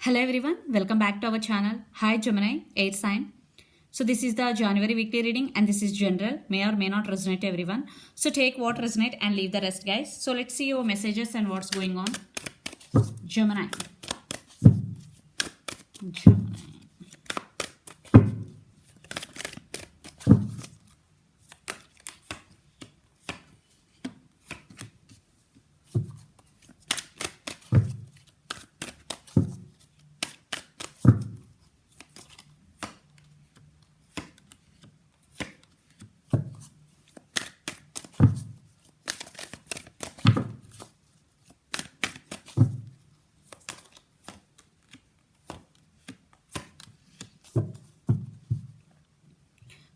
Hello everyone, welcome back to our channel. Hi Gemini, 8th sign. So this is the January weekly reading and this is general, may or may not resonate to everyone. So take what resonate and leave the rest guys. So let's see your messages and what's going on. Gemini.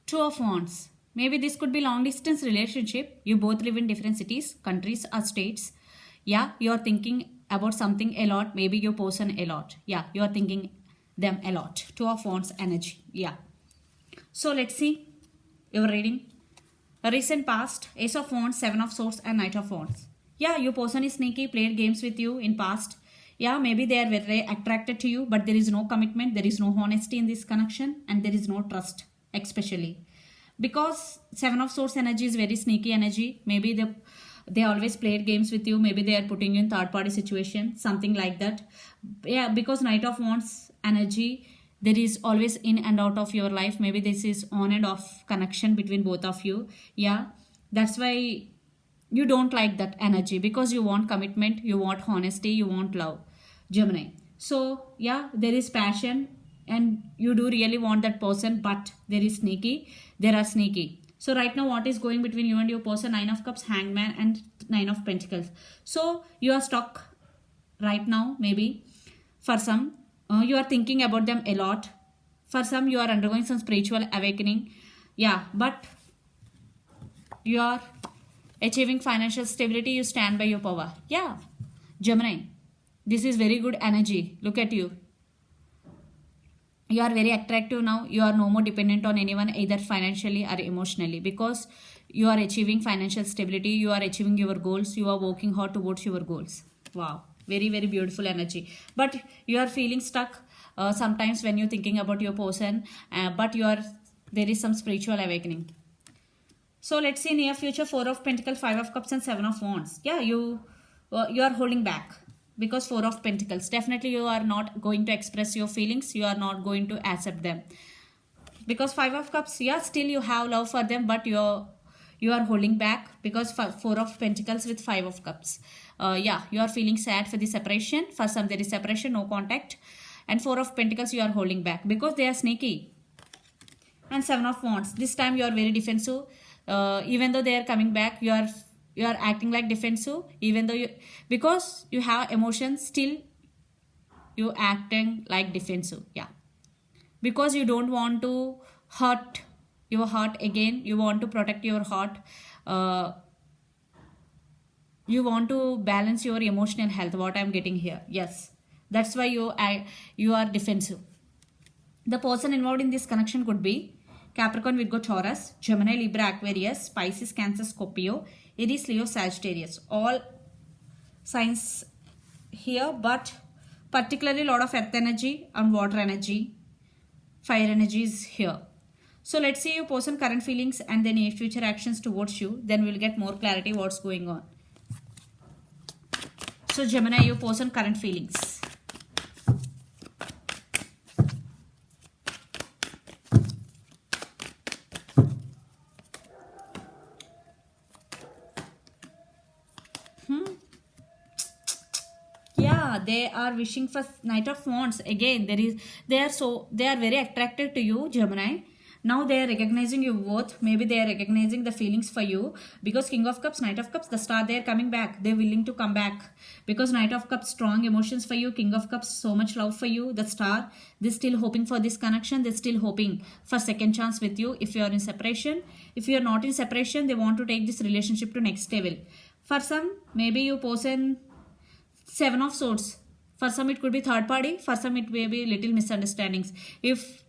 Two of Wands. Maybe this could be long distance relationship. You both live in different cities, countries or states. Yeah, you're thinking about something a lot. Maybe your person a lot. Yeah, you're thinking them a lot. Two of Wands energy. Yeah. So let's see your reading. A recent past, Ace of Wands, Seven of Swords and Knight of Wands. Yeah, your person is sneaky, played games with you in past. Yeah, maybe they are very attracted to you, but there is no commitment, there is no honesty in this connection and there is no trust, especially. Because Seven of Swords energy is very sneaky energy. Maybe they always played games with you. Maybe they are putting you in third party situation, something like that. Yeah, because Knight of Wands energy, there is always in and out of your life. Maybe this is on and off connection between both of you. Yeah, that's why you don't like that energy, because you want commitment, you want honesty, you want love, Gemini. So yeah, there is passion and you do really want that person, but there are sneaky. So right now what is going between you and your person? Nine of Cups, Hangman and Nine of Pentacles. So you are stuck right now. Maybe for some you are thinking about them a lot. For some you are undergoing some spiritual awakening. Yeah, but you are achieving financial stability. You stand by your power. Yeah, Gemini, this is very good energy. Look at you. You are very attractive now. You are no more dependent on anyone, either financially or emotionally, because you are achieving financial stability. You are achieving your goals. You are working hard towards your goals. Wow, very very beautiful energy. But you are feeling stuck sometimes when you're thinking about your person, but there is some spiritual awakening. So let's see near future. Four of Pentacles, Five of Cups and Seven of Wands. Yeah, you are holding back, because Four of Pentacles, definitely you are not going to express your feelings. You are not going to accept them, because Five of Cups, yeah, still you have love for them, but you are holding back, because Four of Pentacles with Five of Cups, yeah, you are feeling sad for the separation. For some there is separation, no contact, and Four of Pentacles you are holding back because they are sneaky. And Seven of Wands, this time you are very defensive. Even though they are coming back, you are acting like defensive, even though because you have emotions, still you acting like defensive. Yeah, because you don't want to hurt your heart again. You want to protect your heart. You want to balance your emotional health, what I'm getting here. Yes, that's why you are defensive. The person involved in this connection could be Capricorn, Virgo, Taurus, Gemini, Libra, Aquarius, Pisces, Cancer, Scorpio, Aries, Leo, Sagittarius. All signs here, but particularly a lot of earth energy and water energy, fire energy is here. So let's see your person current feelings and then future actions towards you. Then we'll get more clarity what's going on. So Gemini, your person current feelings. They are wishing for Knight of Wands. Again, they are very attracted to you, Gemini. Now they are recognizing your worth. Maybe they are recognizing the feelings for you, because King of Cups, Knight of Cups, the Star, they are coming back. They're willing to come back, because Knight of Cups, strong emotions for you. King of Cups, so much love for you. The Star, they're still hoping for this connection. They're still hoping for second chance with you. If you are in separation, if you are not in separation, they want to take this relationship to next level. For some, maybe your person Seven of Swords. For some it could be third party. For some it may be little misunderstandings. If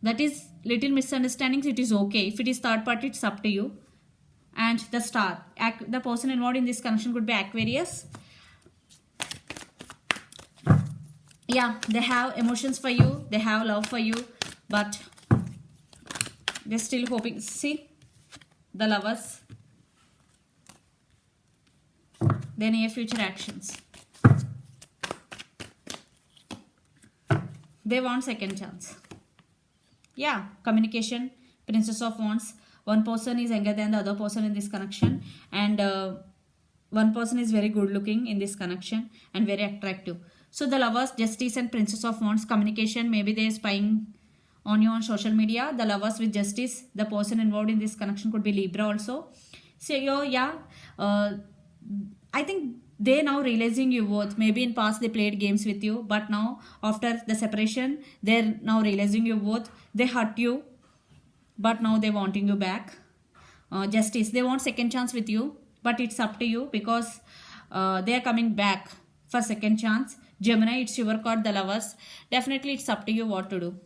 that is little misunderstandings, it is okay. If it is third party, it's up to you. And the Star. The person involved in this connection could be Aquarius. Yeah, they have emotions for you, they have love for you, but they're still hoping. See, the Lovers, their near future actions. They want second chance. Yeah, communication, Princess of Wands. One person is younger than the other person in this connection, and one person is very good looking in this connection and very attractive. So the Lovers, Justice, and Princess of Wands, communication. Maybe they are spying on you on social media. The Lovers with Justice, the person involved in this connection could be Libra also. So yeah, I think they now realizing your worth. Maybe in past they played games with you, but now after the separation, they're now realizing your worth. They hurt you, but now they wanting you back. Justice, they want second chance with you, but it's up to you because they are coming back for second chance. Gemini, it's your card, the Lovers. Definitely it's up to you what to do.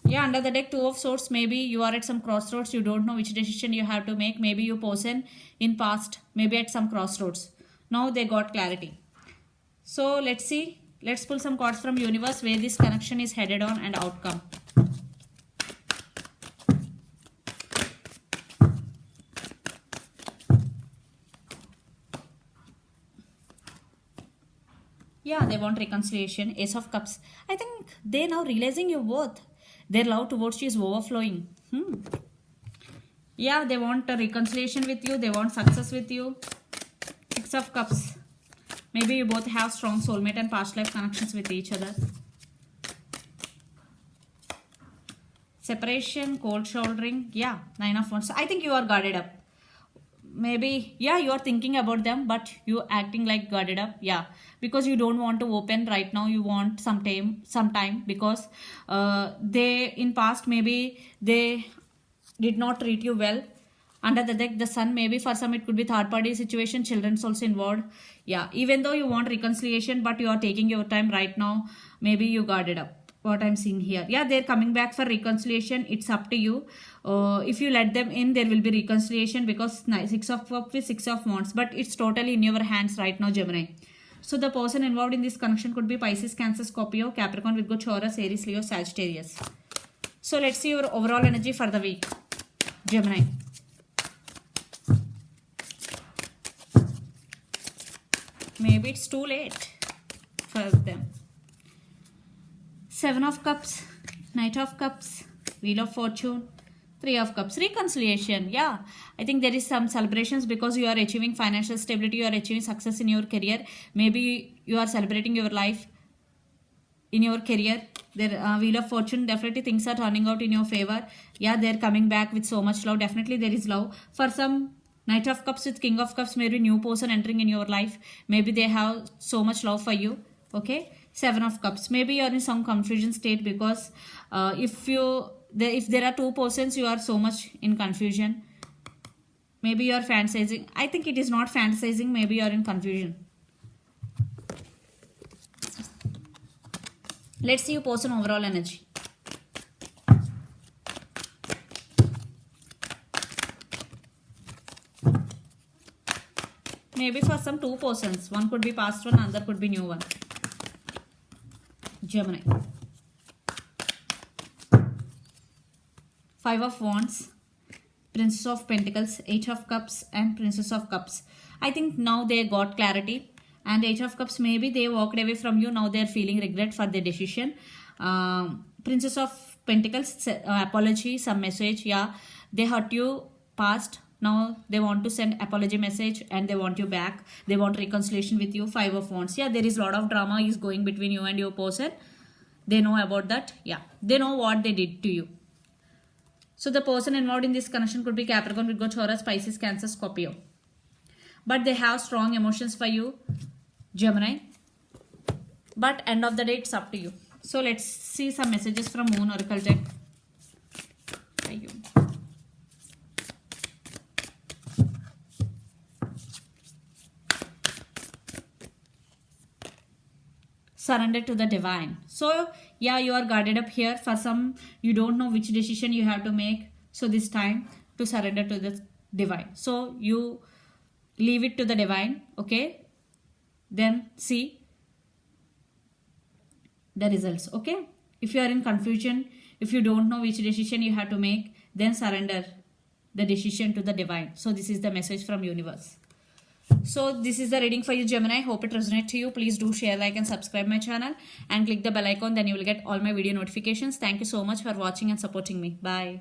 Yeah, under the deck, Two of Swords. Maybe you are at some crossroads. You don't know which decision you have to make. Maybe you person in past, maybe at some crossroads. Now they got clarity. So let's see. Let's pull some cards from universe where this connection is headed on and outcome. Yeah, they want reconciliation. Ace of Cups. I think they now realizing your worth. Their love towards you is overflowing. Yeah, they want a reconciliation with you. They want success with you. Six of Cups. Maybe you both have strong soulmate and past life connections with each other. Separation, cold shouldering. Yeah, Nine of Wands. I think you are guarded up. Maybe, yeah, you are thinking about them, but you acting like guarded up. Yeah, because you don't want to open right now. You want some time because they in past maybe they did not treat you well. Under the deck, the Sun, maybe for some it could be third party situation, children's also involved. Yeah, even though you want reconciliation, but you are taking your time right now. Maybe you guarded up. What I'm seeing here. Yeah, they're coming back for reconciliation. It's up to you. If you let them in, there will be reconciliation because Six of Cups with Six of Wands. But it's totally in your hands right now, Gemini. So the person involved in this connection could be Pisces, Cancer, Scorpio, Capricorn, Virgo, Taurus, Aries, Leo, Sagittarius. So let's see your overall energy for the week, Gemini. Maybe it's too late for them. Seven of Cups, Knight of Cups, Wheel of Fortune, Three of Cups, reconciliation. Yeah, I think there is some celebrations because you are achieving financial stability, you are achieving success in your career. Maybe you are celebrating your life in your career. There, Wheel of Fortune, definitely things are turning out in your favor. Yeah, they're coming back with so much love. Definitely there is love. For some, Knight of Cups with King of Cups, maybe new person entering in your life. Maybe they have so much love for you. Okay. Seven of Cups. Maybe you are in some confusion state because if there are two persons, you are so much in confusion. Maybe you are fantasizing. I think it is not fantasizing. Maybe you are in confusion. Let's see your person overall energy. Maybe for some two persons. One could be past one, another could be new one. Gemini. Five of Wands, Princess of Pentacles, Eight of Cups, and Princess of Cups. I think now they got clarity. And Eight of Cups, maybe they walked away from you. Now they are feeling regret for their decision. Princess of Pentacles, apology, some message. Yeah, they hurt you past. Now they want to send apology message and they want you back. They want reconciliation with you. Five of Wands. Yeah, there is a lot of drama is going between you and your person. They know about that. Yeah, they know what they did to you. So the person involved in this connection could be Capricorn, Virgo, Taurus, Pisces, Cancer, Scorpio. But they have strong emotions for you, Gemini. But end of the day, it's up to you. So let's see some messages from Moon Oracle deck. Surrender to the divine. So yeah, you are guarded up here. For some, you don't know which decision you have to make. So this time to surrender to the divine. So you leave it to the divine. Okay. Then see. the results. Okay, if you are in confusion, if you don't know which decision you have to make, then surrender the decision to the divine. So this is the message from universe. So this is the reading for you, Gemini. Hope it resonates to you. Please do share, like and subscribe my channel and click the bell icon. Then you will get all my video notifications. Thank you so much for watching and supporting me. Bye.